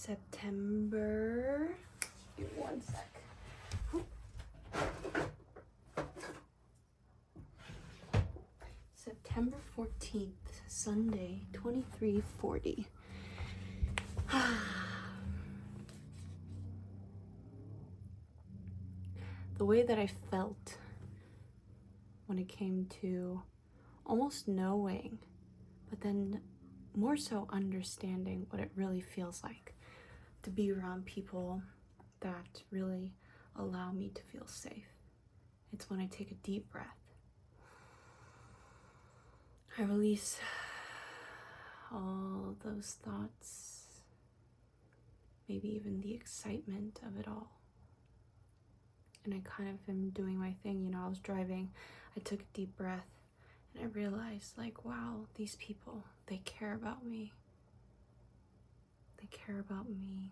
September, give me one sec. September 14th, Sunday, 23:40. The way that I felt when it came to almost knowing, but then more so understanding what it really feels like to be around people that really allow me to feel safe. It's when I take a deep breath. I release all those thoughts, maybe even the excitement of it all. And I kind of am doing my thing, you know, I was driving, I took a deep breath, and I realized, like, wow, these people, they care about me. They care about me.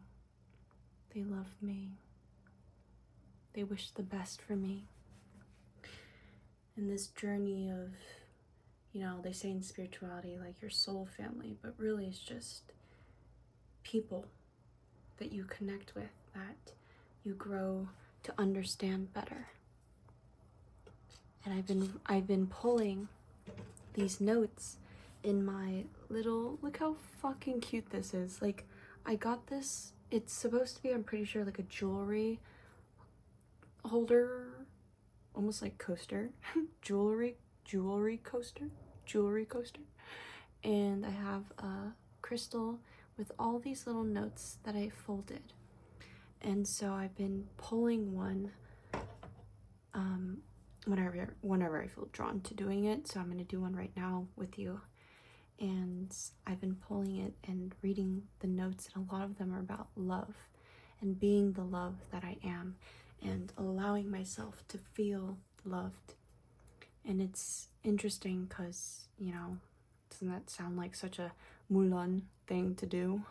They love me. They wish the best for me. And this journey of, you know, they say in spirituality, like your soul family, but really it's just people that you connect with, that you grow to understand better. And I've been pulling these notes in my little, look how fucking cute this is. Like, I got this, it's supposed to be, I'm pretty sure, like a jewelry holder, almost like coaster, jewelry coaster. And I have a crystal with all these little notes that I folded. And so I've been pulling one whenever I feel drawn to doing it. So I'm going to do one right now with you. And I've been pulling it and reading the notes, and a lot of them are about love and being the love that I am and allowing myself to feel loved. And it's interesting because, you know, doesn't that sound like such a Mulan thing to do?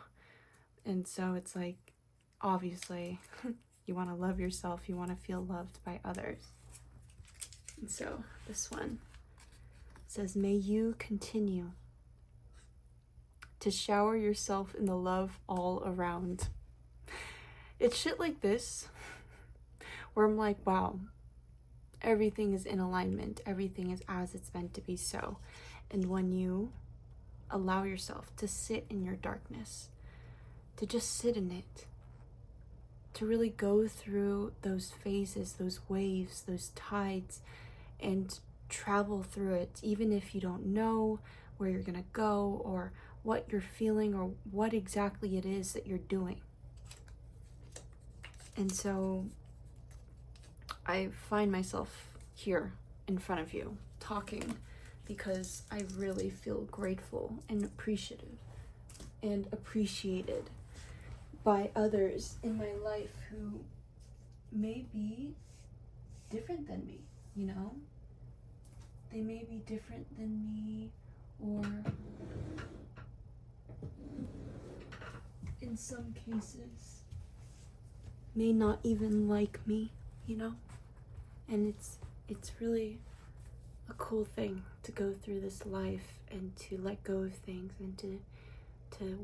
And so it's like, obviously, you want to love yourself, you want to feel loved by others. And so this one says, may you continue to shower yourself in the love all around. It's shit like this where I'm like, wow, everything is in alignment, everything is as it's meant to be so. And when you allow yourself to sit in your darkness, to just sit in it, to really go through those phases, those waves, those tides, and travel through it, even if you don't know where you're gonna go or what you're feeling or what exactly it is that you're doing. And so I find myself here in front of you talking because I really feel grateful and appreciative and appreciated by others in my life who may be different than me, you know? They may be different than me, or in some cases may not even like me, you know? And it's really a cool thing to go through this life and to let go of things and to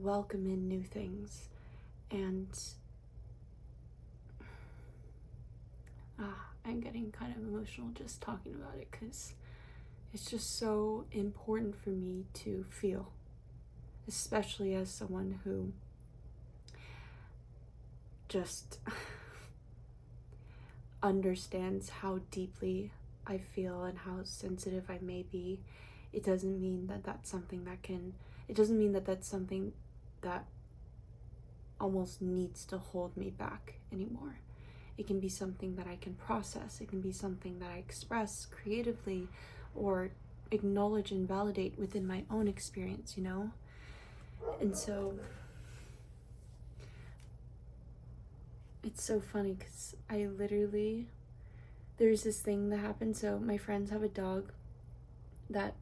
welcome in new things. And I'm getting kind of emotional just talking about it because it's just so important for me to feel, especially as someone who just understands how deeply I feel and how sensitive I may be. It doesn't mean that that's something that almost needs to hold me back anymore. It can be something that I can process. It can be something that I express creatively or acknowledge and validate within my own experience, you know? And so it's so funny because there's this thing that happened. So my friends have a dog that,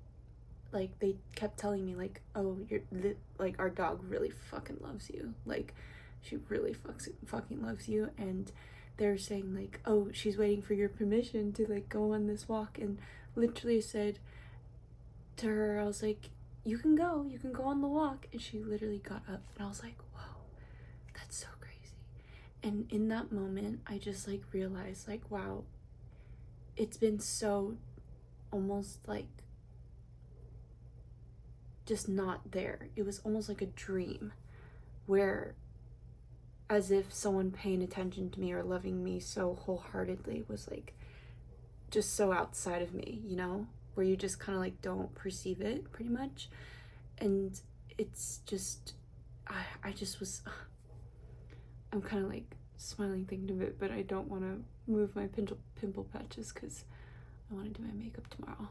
like, they kept telling me, like, oh, like, our dog really fucking loves you. Like, she really fucking loves you. And they're saying, like, oh, she's waiting for your permission to, like, go on this walk. And literally said to her, I was like, you can go on the walk. And she literally got up, and I was like, wow, that's And in that moment, I just like realized, like, wow, it's been so almost like just not there. It was almost like a dream where, as if someone paying attention to me or loving me so wholeheartedly was like just so outside of me, you know, where you just kind of like don't perceive it pretty much. And it's just, I just was, I'm kind of like smiling thinking of it, but I don't want to move my pimple patches because I want to do my makeup tomorrow.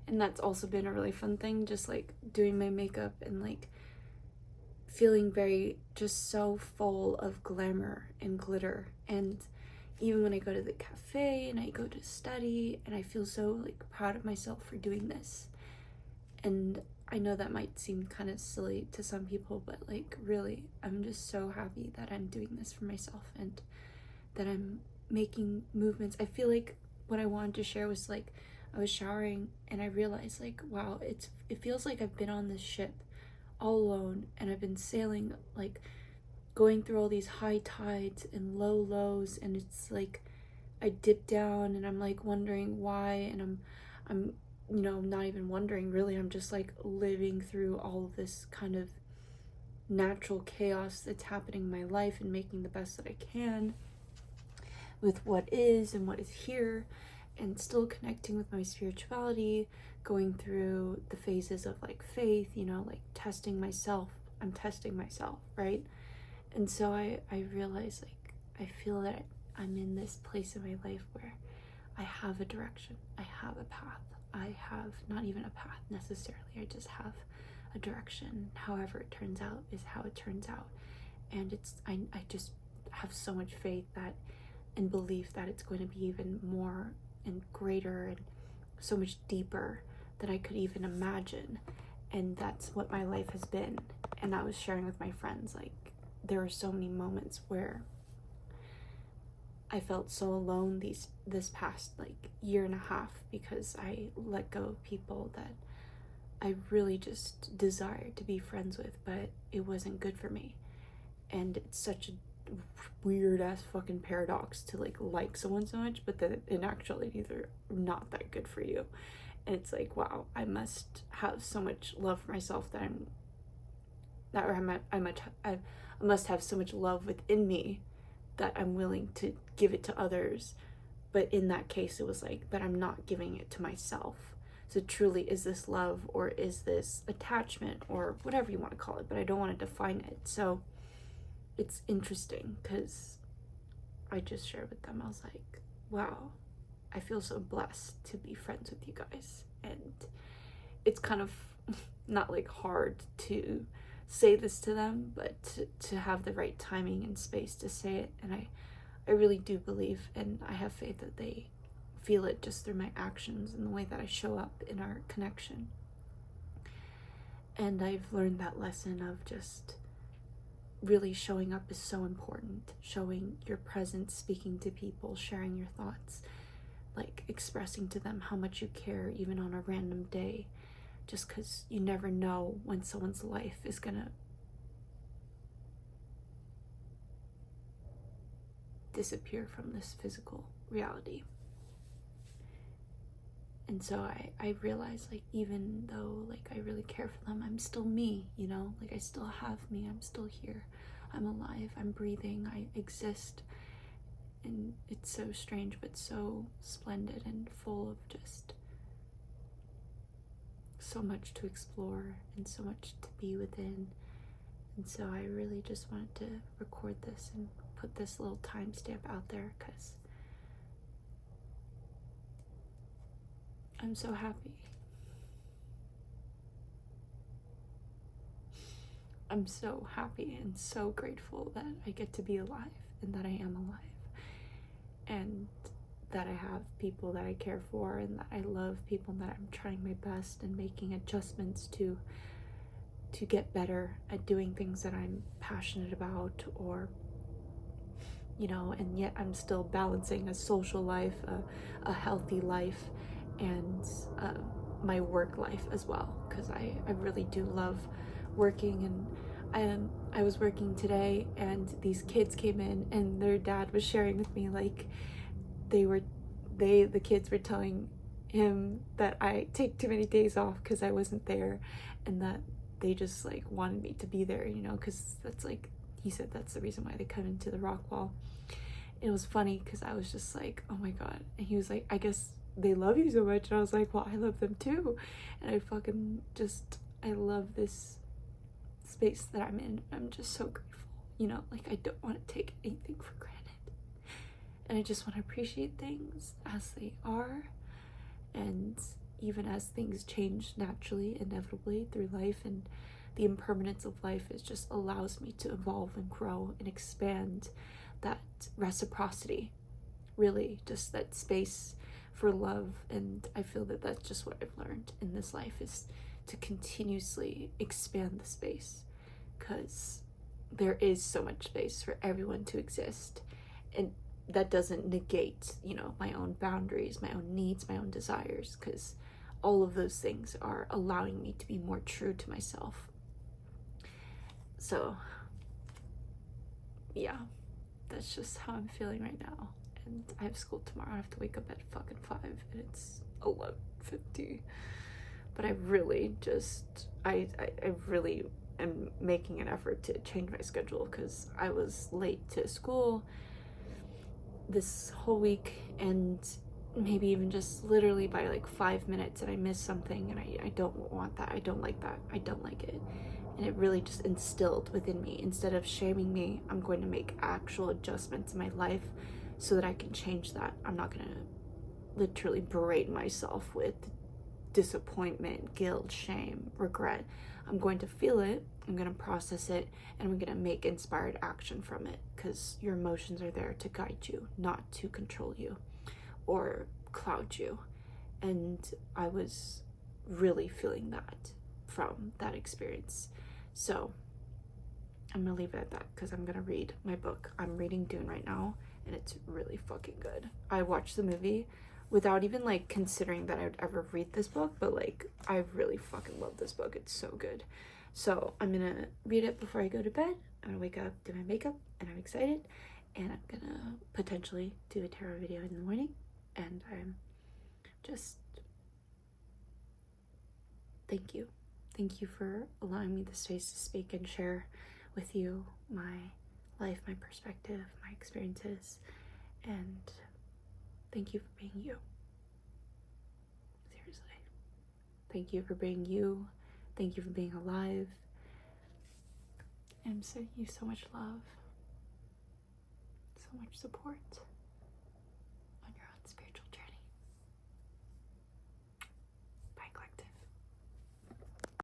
And that's also been a really fun thing, just like doing my makeup and like feeling very just so full of glamour and glitter. And even when I go to the cafe and I go to study, and I feel so like proud of myself for doing this. And I know that might seem kind of silly to some people, but like really, I'm just so happy that I'm doing this for myself and that I'm making movements. I feel like what I wanted to share was like, I was showering and I realized like, wow, it feels like I've been on this ship all alone, and I've been sailing, like going through all these high tides and low lows, and it's like I dip down and I'm like wondering why, and I'm you know, not even wondering really, I'm just like living through all of this kind of natural chaos that's happening in my life and making the best that I can with what is and what is here, and still connecting with my spirituality, going through the phases of like faith, you know, like testing myself. I'm testing myself, right? And so I realize like I feel that I'm in this place in my life where I have a direction, I have a path, I have not even a path necessarily, I just have a direction. However it turns out is how it turns out. And it's I just have so much faith that and belief that it's going to be even more and greater and so much deeper than I could even imagine. And that's what my life has been. And I was sharing with my friends, like, there were so many moments where I felt so alone this past like year and a half, because I let go of people that I really just desired to be friends with, but it wasn't good for me. And it's such a weird ass fucking paradox to like someone so much, but that in actuality they're not that good for you. And it's like, wow, I must have so much love for myself that I must have so much love within me that I'm willing to give it to others. But in that case, it was like that I'm not giving it to myself. So truly, is this love or is this attachment or whatever you want to call it? But I don't want to define it. So it's interesting because I just shared with them, I was like, wow, I feel so blessed to be friends with you guys. And it's kind of not like hard to say this to them, but to have the right timing and space to say it. And I really do believe, and I have faith that they feel it just through my actions and the way that I show up in our connection. And I've learned that lesson of just really showing up is so important. Showing your presence, speaking to people, sharing your thoughts, like expressing to them how much you care, even on a random day, just because you never know when someone's life is gonna disappear from this physical reality. And so I realized, like, even though like I really care for them, I'm still me, you know, like I still have me, I'm still here, I'm alive, I'm breathing, I exist. And it's so strange but so splendid and full of just so much to explore and so much to be within. And so I really just wanted to record this and put this little timestamp out there because I'm so happy. I'm so happy and so grateful that I get to be alive and that I am alive, and that I have people that I care for, and that I love people that I'm trying my best and making adjustments to get better at doing things that I'm passionate about, or you know, and yet I'm still balancing a social life, a healthy life, and my work life as well, because I really do love working, and I was working today and these kids came in and their dad was sharing with me like the kids were telling him that I take too many days off because I wasn't there, and that they just like wanted me to be there, you know, because that's like, he said that's the reason why they come into the rock wall. It was funny because I was just like, oh my god. And he was like, I guess they love you so much. And I was like, well, I love them too. And I love this space that I'm in. I'm just so grateful, you know, like I don't want to take anything for granted. And I just want to appreciate things as they are. And even as things change naturally, inevitably through life, and the impermanence of life is just allows me to evolve and grow and expand that reciprocity, really just that space for love. And I feel that that's just what I've learned in this life, is to continuously expand the space, because there is so much space for everyone to exist. And that doesn't negate, you know, my own boundaries, my own needs, my own desires, because all of those things are allowing me to be more true to myself. So yeah, that's just how I'm feeling right now. And I have school tomorrow. I have to wake up at fucking 5 and it's 11:50. But I really just I really am making an effort to change my schedule, because I was late to school this whole week, and maybe even just literally by like 5 minutes, and I missed something, and I don't want that. I don't like that. I don't like it. And it really just instilled within me, instead of shaming me, I'm going to make actual adjustments in my life so that I can change that. I'm not going to literally berate myself with disappointment, guilt, shame, regret. I'm going to feel it, I'm going to process it, and I'm going to make inspired action from it, because your emotions are there to guide you, not to control you or cloud you. And I was really feeling that from that experience. So I'm gonna leave it at that, because I'm gonna read my book. I'm reading Dune right now, and it's really fucking good. I watched the movie without even like considering that I'd ever read this book, but like I really fucking love this book. It's so good. So I'm gonna read it before I go to bed. I'm gonna wake up, do my makeup, and I'm excited. And I'm gonna potentially do a tarot video in the morning. And I'm just, thank you. Thank you for allowing me the space to speak and share with you my life, my perspective, my experiences. And thank you for being you. Seriously. Thank you for being you. Thank you for being alive. I'm sending you so much love, so much support on your own spiritual journey. Bye, Collective.